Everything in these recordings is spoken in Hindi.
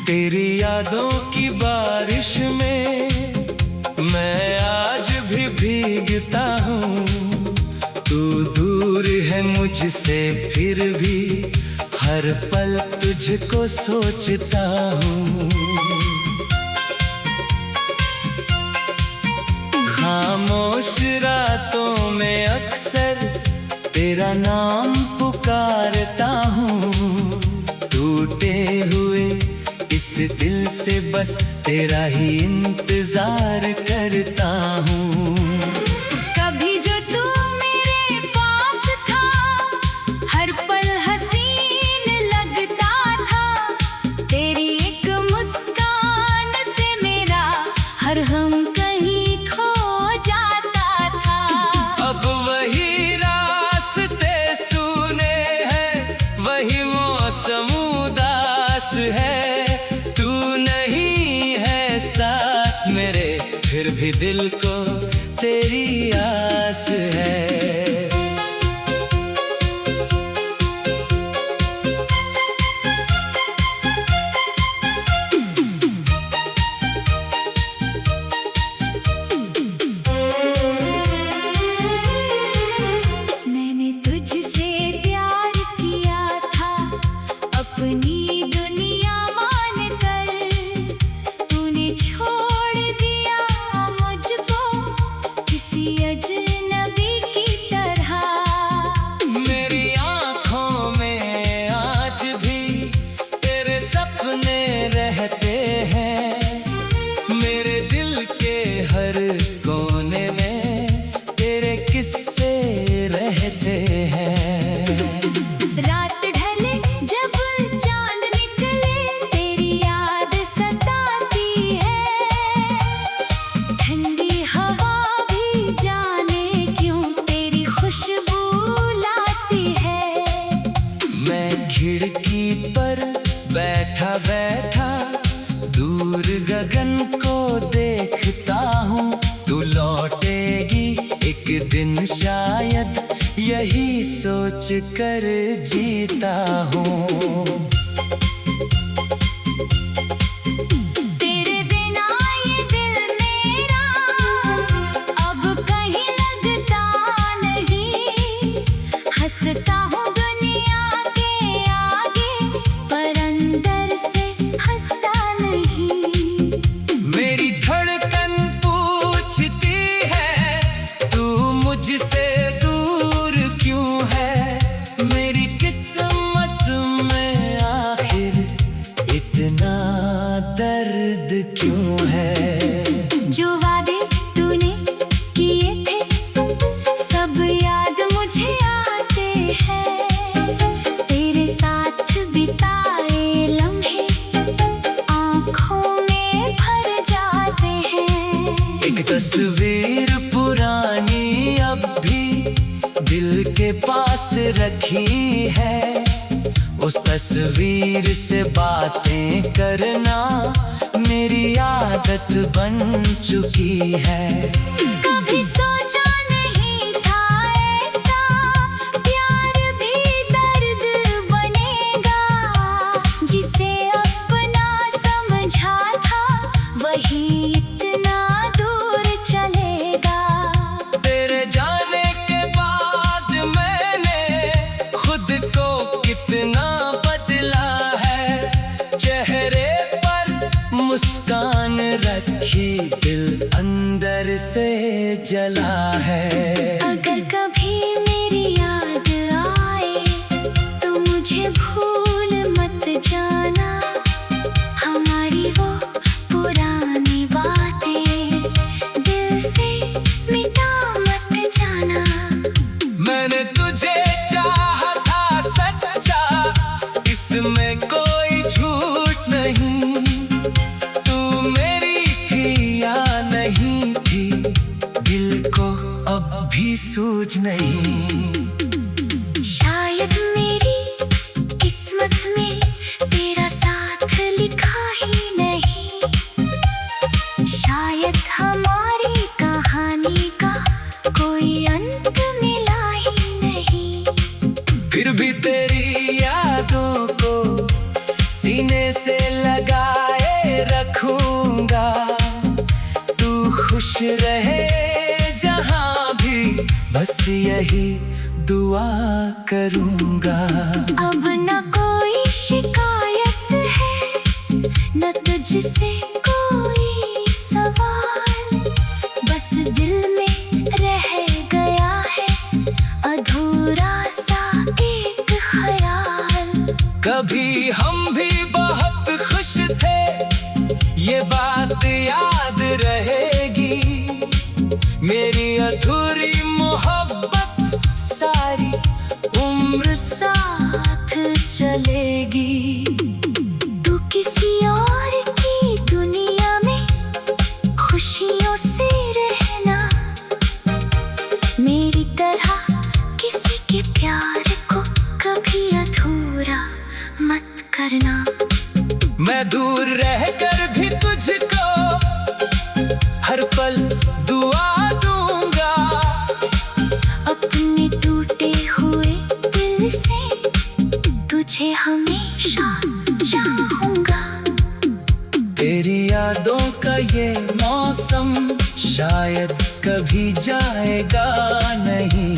तेरी यादों की बारिश में मैं आज भी भीगता हूँ। तू दूर है मुझसे फिर भी हर पल तुझको सोचता हूँ। खामोश रातों में अक्सर तेरा नाम पुकारता हूँ। टूटे हुए इस दिल से बस तेरा ही इंतजार करता हूँ। कभी जो तू मेरे पास था, हर पल हसीन लगता था। तेरी एक मुस्कान से मेरा हर हम कहीं खो जाता था। अब वही रास्ते सूने हैं, वही मौसम उदास है। तू नहीं है साथ मेरे, फिर भी दिल को तेरी आस है। मैंने तुझसे प्यार किया था, अपनी दुनिया मानकर। तूने छोड़ दिया मुझको किसी अजनबी की तरह। मेरी आँखों में आज भी तेरे सपने रहते हैं। मेरे दिल के हर कोने में तेरे किस्से रहते हैं। रात ढले जब चांद निकले, तेरी याद सताती है। ठंडी हवा भी जाने क्यों तेरी खुशबू लाती है। मैं खिड़की पर बैठा बैठा दूर गगन को देखता हूँ। तू लौटेगी एक दिन शायद, यही सोच कर जीता हूँ। तेरे बिना ये दिल मेरा अब कहीं लगता नहीं। हंसता हूँ दुनिया के आगे, पर अंदर से हंसता नहीं। मेरी धड़कन पूछती है तू मुझसे दूर क्यों है। मेरी किस्मत में आखिर इतना दर्द क्यों है। जो वादे तूने किए थे सब याद मुझे आते हैं। तेरे साथ बिताए लम्हे आँखों में भर जाते हैं। एक तस्वीर पुरानी अब भी दिल के पास रखी है। उस तस्वीर से बातें करना मेरी आदत बन चुकी है। कभी सोचा नहीं था ऐसा प्यार भी दर्द बनेगा। जिसे अपना समझा था वही इतना दूर चलेगा। तेरे जाने के बाद मैंने खुद को कितना बदला है। चेहरे पर मुस्कान रखी, दिल अंदर से जला है। अगर कभी मेरी याद आए तो मुझे भूल मत जाना। हमारी वो पुरानी बातें दिल से मिटा मत जाना। मैंने तुझे चाहा था सच्चा, इसमें कोई झूठ नहीं। तू मेरी थी या नहीं थी, दिल को अब भी सूझ नहीं। शायद मेरी किस्मत में तेरा साथ लिखा ही नहीं। शायद हमारी कहानी का कोई अंत मिला ही नहीं। फिर भी तेरी यादों को सीने से लगा बस यही दुआ करूंगा। अब न कोई शिकायत है, न तुझसे कोई सवाल, बस दिल में रह गया है अधूरा सा एक ख्याल। कभी हम भी बहुत खुश थे, ये बात याद रहेगी। मेरी अधूरी मोहब्बत सारी उम्र साथ चलेगी। तू किसी और की दुनिया में खुशियों से रहना, मेरी तरह किसी के प्यार को कभी अधूरा मत करना। मैं दूर रहकर भी तुझको हर पल दुआ दूंगा। अपने टूटे हुए दिल से तुझे हमेशा चाहूंगा। तेरी यादों का ये मौसम शायद कभी जाएगा नहीं।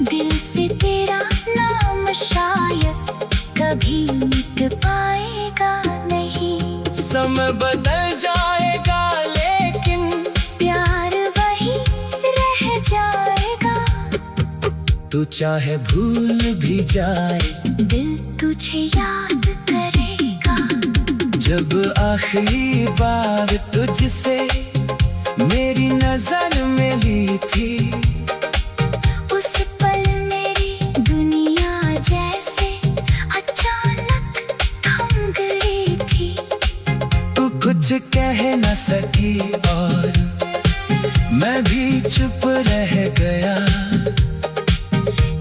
दिल से तेरा नाम शायद कभी मिट पाएगा नहीं। समय बदल जाएगा लेकिन प्यार वही रह जाएगा। तू चाहे भूल भी जाए, दिल तुझे याद करेगा। जब आखिरी बार तुझसे मेरी नजर मिली थी, उस पल मेरी दुनिया जैसे अचानक थम गई थी। तू कुछ कह न सकी और मैं भी चुप रह गया।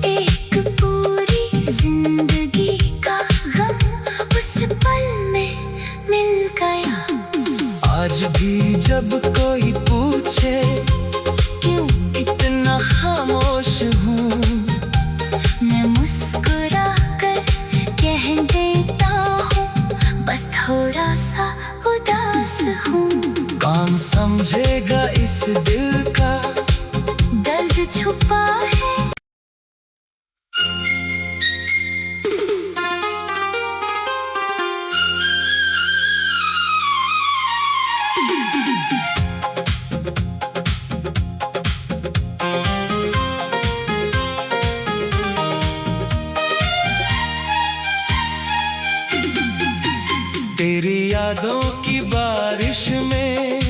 एक पूरी जिंदगी का गम उस पल में मिल गया। आज भी जब कोई पूछे क्यों इतना खामोश हूँ, मैं मुस्कुरा कर कह देता हूँ, बस थोड़ा सा उदास हूँ। कौन समझेगा इस दिल का दर्द छुपा है। तेरी यादों की बारिश में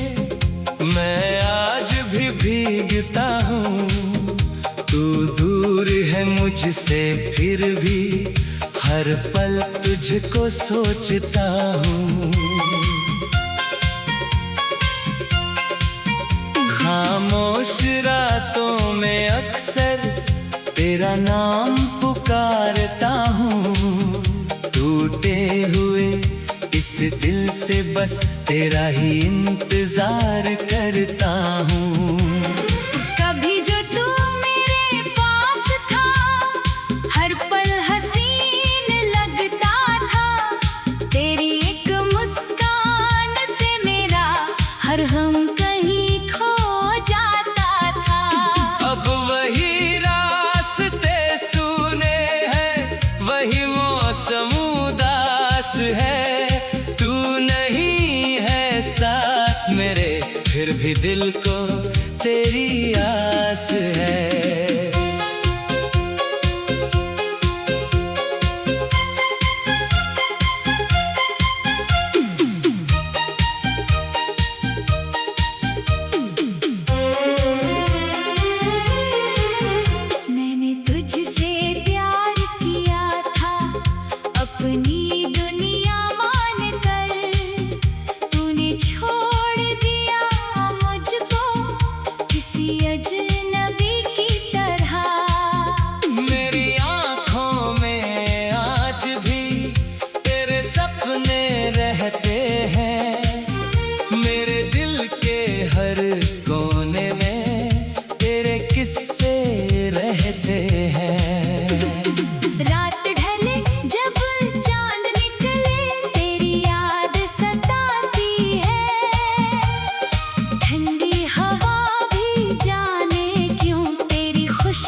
मैं आज भी भीगता हूँ। तू दूर है मुझसे फिर भी हर पल तुझको सोचता हूँ। खामोश रातों में अक्सर तेरा नाम पुकारता हूँ। टूटे हुए इस दिल से बस तेरा ही इंतजार करता हूँ। कभी जो तू मेरे पास था, हर पल हसीन लगता था। तेरी एक मुस्कान से मेरा हर हम कहीं खो जाता था। अब वही रास्ते सूने हैं, वही मौसम उदास है। तू नहीं है साथ मेरे, फिर भी दिल को तेरी आस है। मैंने तुझसे प्यार किया था अपनी दुनिया मानकर, तूने छोड़ दिया मुझको किसी अजनबी की तरह। मेरी आँखों में आज भी तेरे सपने रहते हैं। मेरे दिल के हर कोने में तेरे किस्से रहते हैं। रात ढले जब चांद निकले, तेरी याद सताती है। ठंडी हवा भी जाने क्यों तेरी खुशबू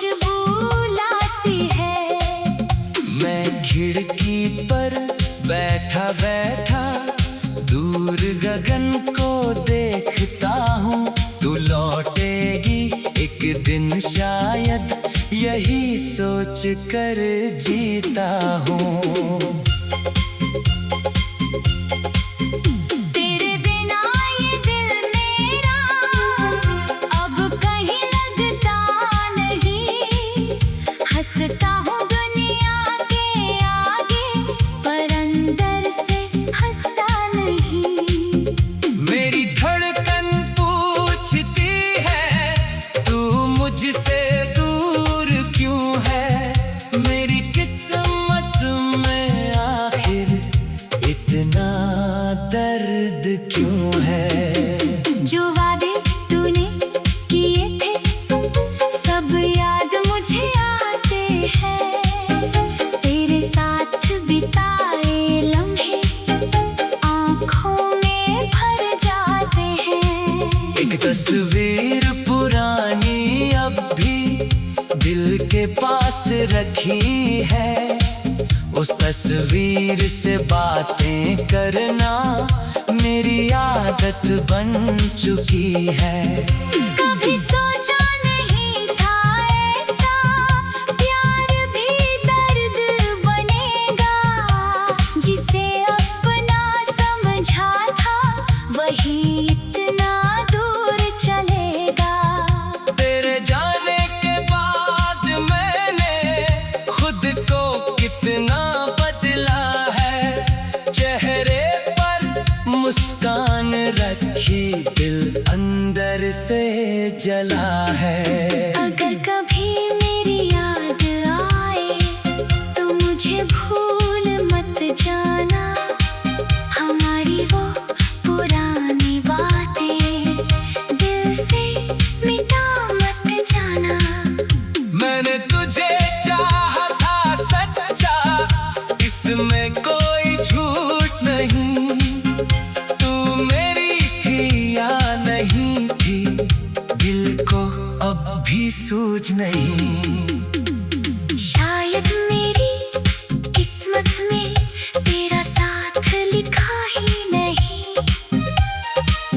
पर बैठा बैठा दूर गगन को देखता हूँ। तू लौटेगी एक दिन शायद, यही सोच कर जीता हूँ। तेरे बिना ये दिल मेरा अब कहीं लगता नहीं। हंसता हूँ दुनिया के आगे, पर अंदर से हंसता नहीं। मेरी धड़कन पूछती है तू मुझसे दूर क्यों है। मेरी किस्मत में आखिर इतना दर्द क्यों है। जो वादे तूने किए थे सब याद मुझे आते हैं। तेरे साथ बिताए लम्हे आँखों में भर जाते हैं। एक तस्वीर पुरानी अब भी दिल के पास रखी है। उस तस्वीर से बातें करना मेरी आदत बन चुकी है। कभी सोचा नहीं था ऐसा प्यार भी दर्द बनेगा। जिसे अपना समझा था वही इतना दूर चलेगा। तेरे जाने के बाद मैंने खुद को कितना बदला है। चेहरे पर मुस्कान रखी, दिल अंदर से जला है। अगर कभी मेरी याद आए तो मुझे भूल मत जाना। हमारी वो पुरानी बातें दिल से मिटा मत जाना। मैंने तुझे चाहा था सच्चा, इसमें कोई झूठ नहीं। तू मेरी थी या नहीं थी, दिल को अब भी सूझ नहीं। शायद मेरी किस्मत में तेरा साथ लिखा ही नहीं।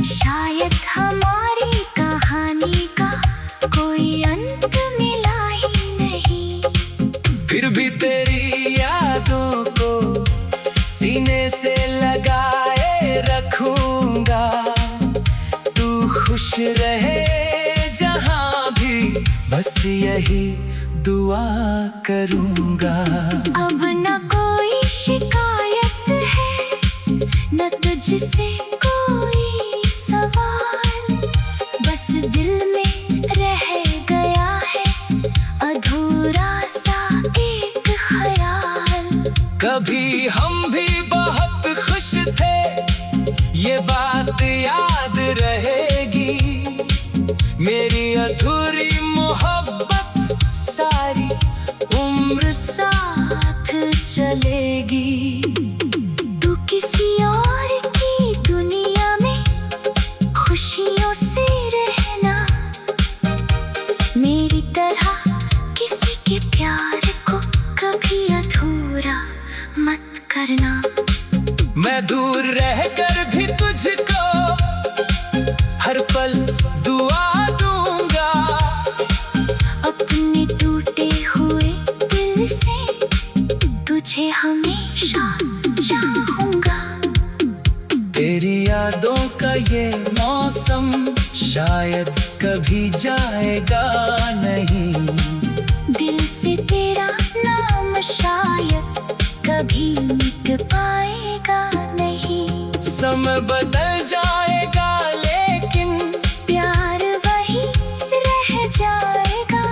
शायद हमारी कहानी का कोई अंत मिला ही नहीं। फिर भी तेरी यादों को सीने से लगाए रखूंगा। तू खुश रहे जहां भी, बस यही दुआ करूंगा। अब न कोई शिकायत है न तुझसे कोई सवाल। बस दिल में रह गया है अधूरा सा एक ख्याल। कभी हम भी बहुत खुश थे, ये बात याद रहेगी। मेरी अधूरी मोहब्बत सारी उम्र साथ चलेगी। तू किसी और की दुनिया में खुशियों से रहना। मेरी तरह किसी के प्यार को कभी अधूरा मत करना। मैं दूर रहकर भी तुझको हर पल दुआ दूंगा। अपने टूटे हुए दिल से तुझे हमेशा चाहूंगा। तेरी यादों का ये मौसम शायद कभी जाएगा नहीं। दिल से तेरा नाम शायद कभी मिट पाएगा नहीं। समय बदल जाएगा लेकिन प्यार वही रह जाएगा।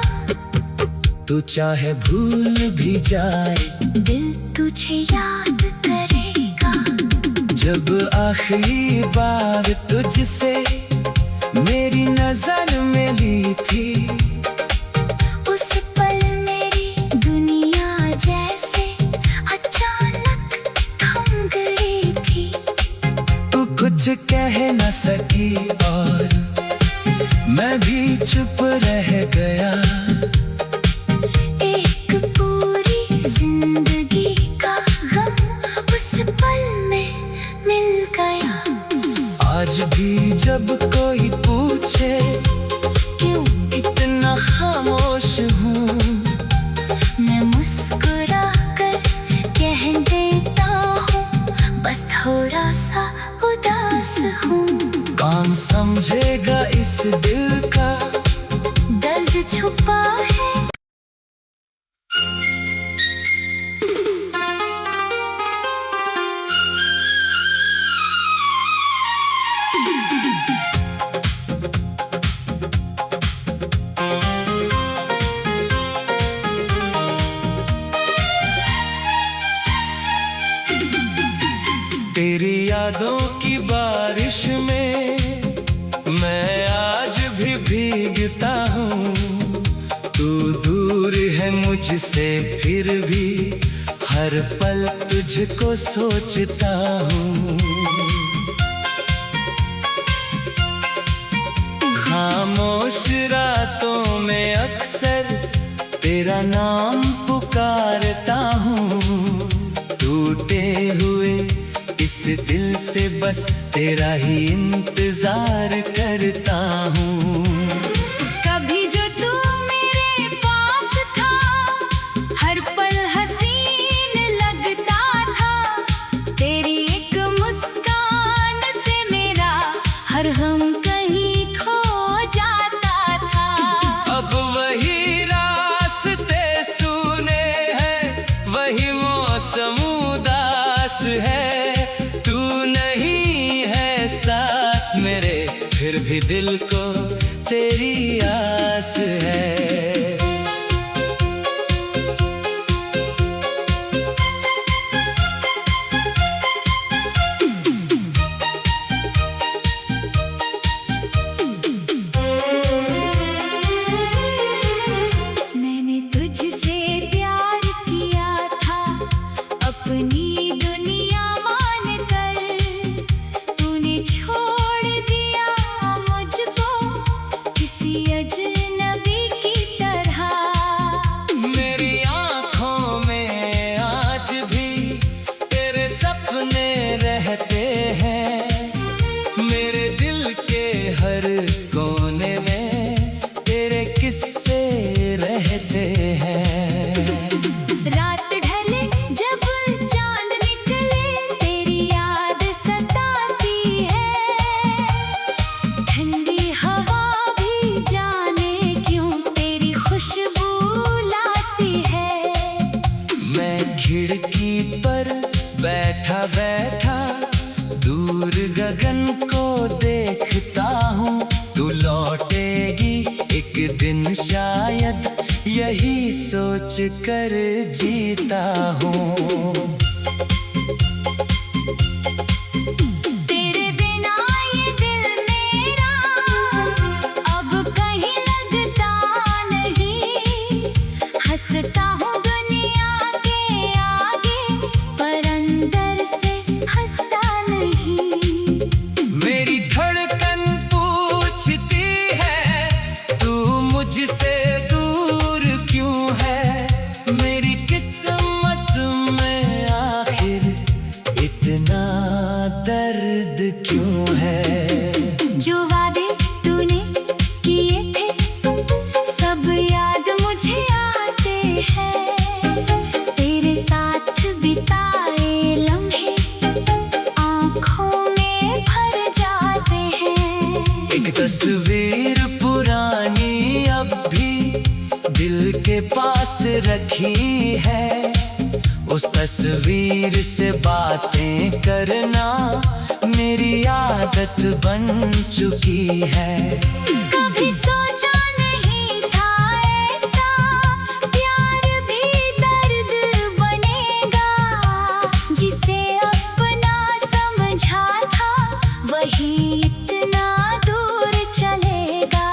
तू चाहे भूल भी जाए, दिल तुझे याद करेगा। जब आखिरी बार तुझसे मेरी नजर मिली थी, उस पल मेरी दुनिया जैसे अचानक थम गई थी। तू कुछ कह न सकी और मैं भी चुप रह गया। एक पूरी जिंदगी का गम तेरी यादों की बारिश में मैं आज भी भीगता हूँ। तू दूर है मुझसे फिर भी हर पल तुझको सोचता हूँ। खामोश रातों में अक्सर तेरा नाम पुकारता हूँ। टूटे हुए इस दिल से बस तेरा ही इंतजार करता हूँ। कभी जो तू मेरे पास था, हर पल हसीन लगता था। तेरी एक मुस्कान से मेरा हर हम कहीं खो जाता था। अब वही रास्ते सूने हैं, वही मौसम उदास है। तू नहीं है साथ मेरे, फिर भी दिल को तेरी आस है। मैंने तुझसे प्यार किया था, अपनी दुनिया मानकर। तूने छोड़ दिया मुझको किसी अजनबी की तरह। मेरी आँखों में आज भी तेरे सपने रहते हैं। मेरे दिल के हर कोने में तेरे किस्से रहते हैं। रात ढले जब चांद निकले, तेरी याद सताती है। ठंडी हवा भी जाने क्यों तेरी खुशबू लाती है। मैं खिड़की पर बैठा बैठा दूर गगन को देखता हूँ। तू लौटेगी एक दिन शायद, यही सोच कर जीता हूँ। तेरे बिना ये दिल मेरा अब कहीं लगता नहीं। हंसता हूँ दुनिया के आगे, पर अंदर से हंसता नहीं। मेरी धड़कन पूछती है तू मुझसे दूर क्यों है। मेरी किस्मत में आखिर इतना दर्द क्यों है। जो वादे तूने किए थे सब याद मुझे आते हैं। तेरे साथ बिताए लम्हे आँखों में भर जाते हैं। एक तस्वीर पुरानी अब भी दिल के पास रखी है। उस तस्वीर से बातें करना मेरी आदत बन चुकी है। कभी सोचा नहीं था ऐसा प्यार भी दर्द बनेगा। जिसे अपना समझा था वही इतना दूर चलेगा।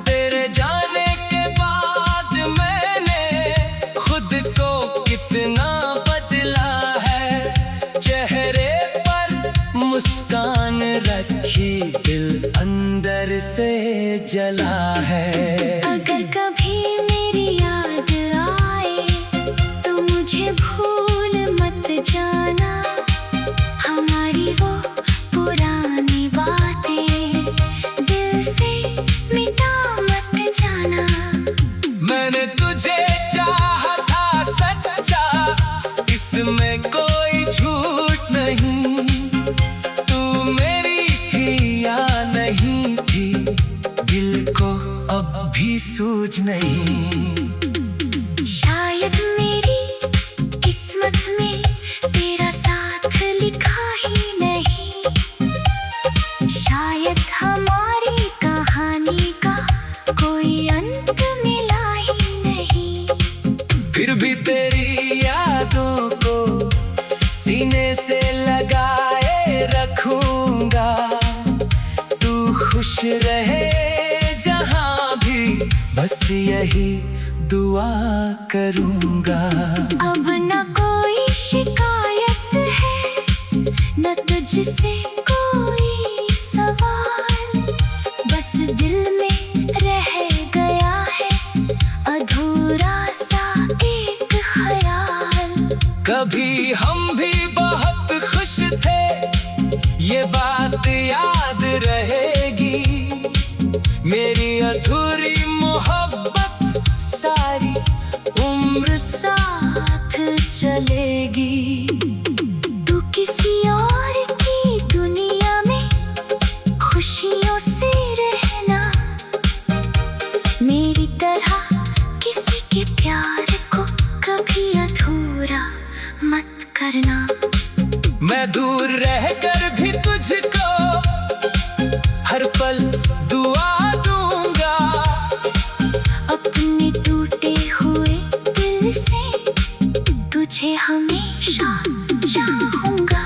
तेरे जाने के बाद मैंने खुद को कितना बदला है। चेहरे पर मुस्कान रखी, दिल अंदर से जला है। अगर कभी मेरी याद आए तो मुझे भूल मत जाना। हमारी वो पुरानी बातें दिल से मिटा मत जाना। मैंने तुझे चाहा था सच्चा, इसमें कोई झूठ नहीं। तू मेरी थी या नहीं थी, दिल को अब भी सूझ नहीं। शायद मेरी किस्मत में तेरा साथ लिखा ही नहीं। शायद हमारी कहानी का कोई अंत मिला ही नहीं। फिर भी तेरी यादों को सीने से लगा खुश रहे जहाँ भी, बस यही दुआ करूँगा। अब न कोई शिकायत है, न तुझसे कोई सवाल, बस दिल में रह गया है अधूरा सा एक ख्याल। कभी हम भी बहुत खुश थे, ये बात याद रहेगी। मेरी अधूरी मोहब्बत सारी उम्र साथ चलेगी। तू किसी और की दुनिया में खुशियों से रहना, मेरी तरह किसी के प्यार को कभी अधूरा मत करना। मैं दूर रहकर भी तुझको हर पल दुआ दूंगा। अपने टूटे हुए दिल से तुझे हमेशा चाहूंगा।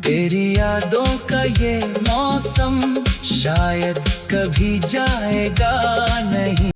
तेरी यादों का ये मौसम शायद कभी जाएगा नहीं।